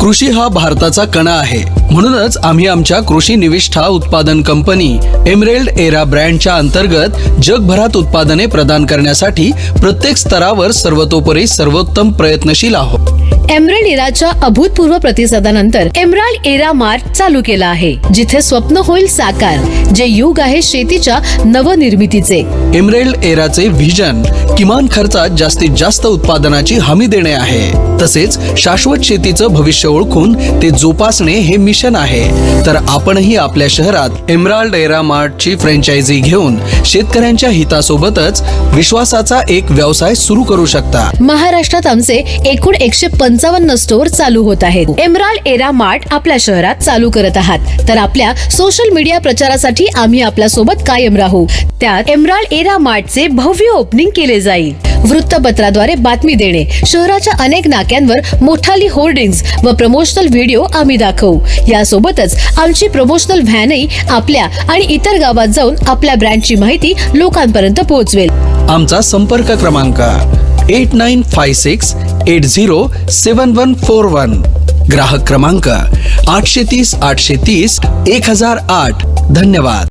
कृषी हा भारताचा कणा आहे, म्हणूनच आम्ही आमच्या कृषी निविष्ठा उत्पादन कंपनी एमरेल्ड एरा ब्रँडच्या अंतर्गत जगभरात उत्पादने प्रदान करण्यासाठी प्रत्येक स्तरावर सर्वतोपरी सर्वोत्तम प्रयत्नशील आहोत. एमराल्ड एराच्या अभूतपूर्व प्रतिसादानंतर एमराल्ड एरा मार्ट चालू केला आहे, जिथे स्वप्न होईल साकार. जे युग आहे शेतीच्या नवनिर्मितीचे. एमरेल्ड एराचे व्हिजन किमान खर्चात जास्तीत जास्त उत्पादनाची हमी देणे आहे. तसेच शाश्वत शेतीचं भविष्य ओळखून ते जोपासणे हे मिशन आहे. तर आपणही आपल्या शहरात एमराल्ड एरा मार्टची फ्रँचायझी घेऊन शेतकऱ्यांच्या हितासोबतच विश्वासाचा एक व्यवसाय सुरू करू शकता. महाराष्ट्रात आमचे एकूण 155 स्टोअर चालू होत आहेत. एमराल्ड एरा मार्ट आपल्या शहरात चालू करत आहात, तर आपल्या सोशल मीडिया प्रचारासाठी आम्ही आपल्या सोबत कायम राहू. त्यात एमराल्ड एरा मार्टचे भव्य ओपनिंग केले जाईल. वृत्तपत्राद्वारे बातमी देणे, शहराच्या अनेक नाक्यांवर मोठाली होर्डिंग्स व प्रमोशनल व्हिडिओ आम्ही दाखवू. यासोबतच आमची प्रमोशनल व्हॅनही आपल्या आणि इतर गावात जाऊन आपल्या ब्रँडची माहिती लोकांपर्यंत पोहोचवेल. आमचा संपर्क क्रमांक 8956807141. ग्राहक क्रमांक 830 830 1008. धन्यवाद.